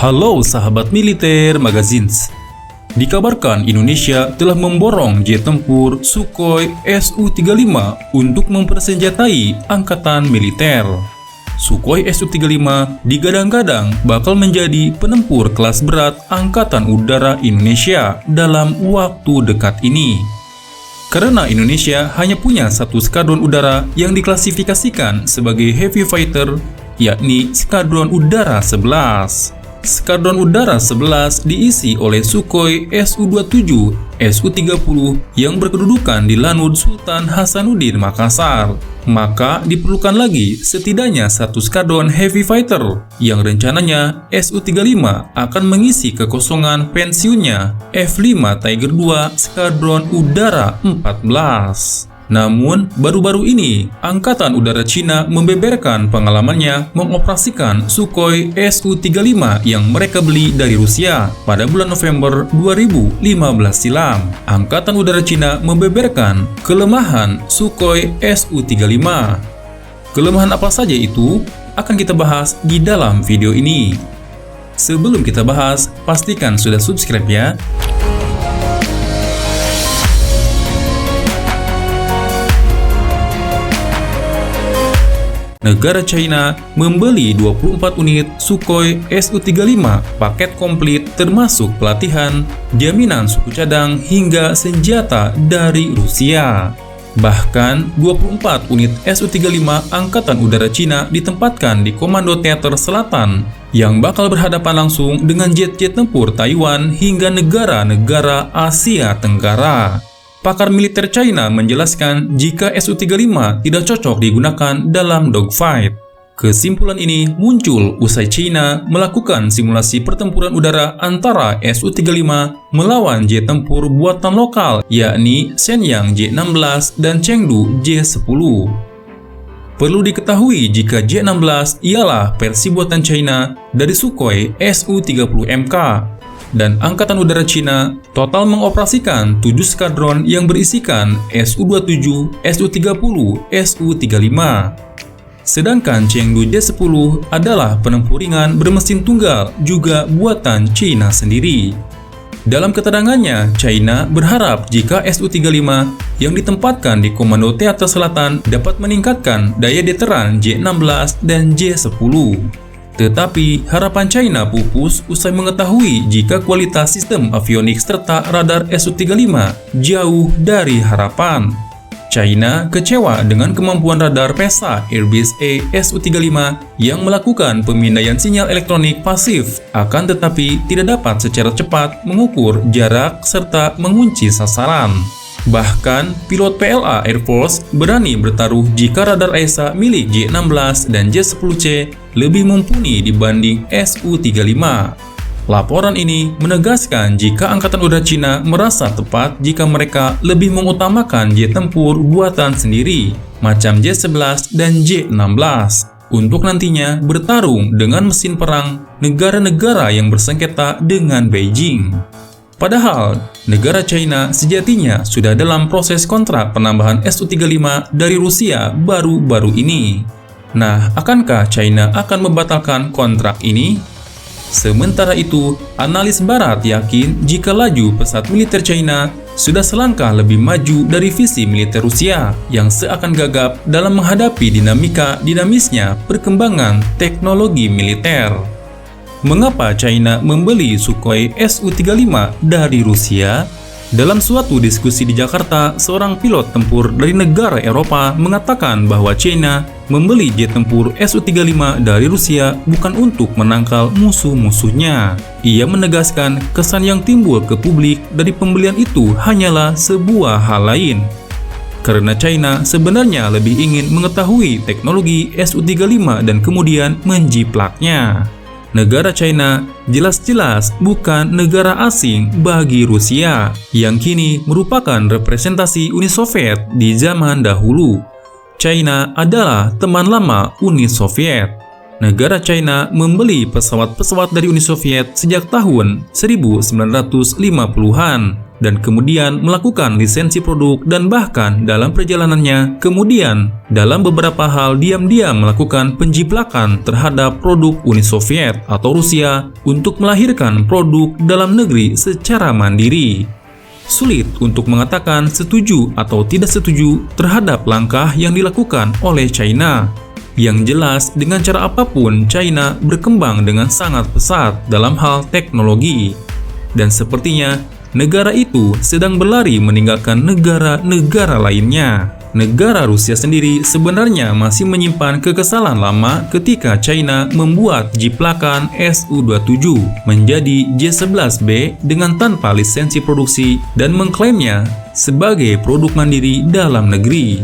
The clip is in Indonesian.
Halo sahabat militer Magazines. Dikabarkan Indonesia telah memborong jet tempur Sukhoi Su-35 untuk mempersenjatai angkatan militer. Sukhoi Su-35 digadang-gadang bakal menjadi penempur kelas berat Angkatan Udara Indonesia dalam waktu dekat ini. Karena Indonesia hanya punya satu skadron udara yang diklasifikasikan sebagai heavy fighter, yakni Skadron Udara 11. Skadron Udara 11 diisi oleh Sukhoi Su-27, Su-30 yang berkedudukan di Lanut Sultan Hasanuddin Makassar. Maka diperlukan lagi setidaknya satu skadron heavy fighter yang rencananya Su-35 akan mengisi kekosongan pensiunnya F-5 Tiger II Skadron Udara 14. Namun, baru-baru ini, Angkatan Udara Cina membeberkan pengalamannya mengoperasikan Sukhoi Su-35 yang mereka beli dari Rusia pada bulan November 2015 silam. Angkatan Udara Cina membeberkan kelemahan Sukhoi Su-35. Kelemahan apa saja itu akan kita bahas di dalam video ini. Sebelum kita bahas, pastikan sudah subscribe ya. Negara China membeli 24 unit Sukhoi Su-35 paket komplit termasuk pelatihan, jaminan suku cadang hingga senjata dari Rusia. Bahkan 24 unit Su-35 Angkatan Udara Cina ditempatkan di Komando Teater Selatan yang bakal berhadapan langsung dengan jet-jet tempur Taiwan hingga negara-negara Asia Tenggara. Pakar militer China menjelaskan jika Su-35 tidak cocok digunakan dalam dogfight. Kesimpulan ini muncul usai China melakukan simulasi pertempuran udara antara Su-35 melawan jet tempur buatan lokal yakni Shenyang J-16 dan Chengdu J-10. Perlu diketahui jika J-16 ialah versi buatan China dari Sukhoi Su-30MK. Dan Angkatan Udara Cina total mengoperasikan 7 skadron yang berisikan Su-27, Su-30, Su-35. Sedangkan Chengdu J-10 adalah penempur ringan bermesin tunggal juga buatan China sendiri. Dalam keterangannya, China berharap jika Su-35 yang ditempatkan di Komando Teater Selatan dapat meningkatkan daya deteran J-16 dan J-10. Tetapi harapan China pupus usai mengetahui jika kualitas sistem avionik serta radar Su-35 jauh dari harapan. China kecewa dengan kemampuan radar PESA Airbus A Su-35 yang melakukan pemindaian sinyal elektronik pasif, akan tetapi tidak dapat secara cepat mengukur jarak serta mengunci sasaran. Bahkan, pilot PLA Air Force berani bertaruh jika radar ESA milik J-16 dan J-10C lebih mumpuni dibanding Su-35. Laporan ini menegaskan jika Angkatan Udara Cina merasa tepat jika mereka lebih mengutamakan jet tempur buatan sendiri, macam J-11 dan J-16, untuk nantinya bertarung dengan mesin perang negara-negara yang bersengketa dengan Beijing. Padahal, negara China sejatinya sudah dalam proses kontrak penambahan Su-35 dari Rusia baru-baru ini. Nah, akankah China akan membatalkan kontrak ini? Sementara itu, analis barat yakin jika laju pesat militer China sudah selangkah lebih maju dari visi militer Rusia yang seakan gagap dalam menghadapi dinamisnya perkembangan teknologi militer. Mengapa China membeli Sukhoi Su-35 dari Rusia? Dalam suatu diskusi di Jakarta, seorang pilot tempur dari negara Eropa mengatakan bahwa China membeli jet tempur Su-35 dari Rusia bukan untuk menangkal musuh-musuhnya. Ia menegaskan kesan yang timbul ke publik dari pembelian itu hanyalah sebuah hal lain. Karena China sebenarnya lebih ingin mengetahui teknologi Su-35 dan kemudian menjiplaknya. Negara China jelas-jelas bukan negara asing bagi Rusia, yang kini merupakan representasi Uni Soviet di zaman dahulu. China adalah teman lama Uni Soviet. Negara China membeli pesawat-pesawat dari Uni Soviet sejak tahun 1950-an. dan kemudian melakukan lisensi produk dan bahkan dalam perjalanannya kemudian dalam beberapa hal diam-diam melakukan penjiplakan terhadap produk Uni Soviet atau Rusia untuk melahirkan produk dalam negeri secara mandiri. Sulit untuk mengatakan setuju atau tidak setuju terhadap langkah yang dilakukan oleh China. Yang jelas, dengan cara apapun, China berkembang dengan sangat pesat dalam hal teknologi. Dan sepertinya, negara itu sedang berlari meninggalkan negara-negara lainnya. Negara Rusia sendiri sebenarnya masih menyimpan kekesalan lama ketika China membuat jiplakan Su-27 menjadi J-11B dengan tanpa lisensi produksi dan mengklaimnya sebagai produk mandiri dalam negeri.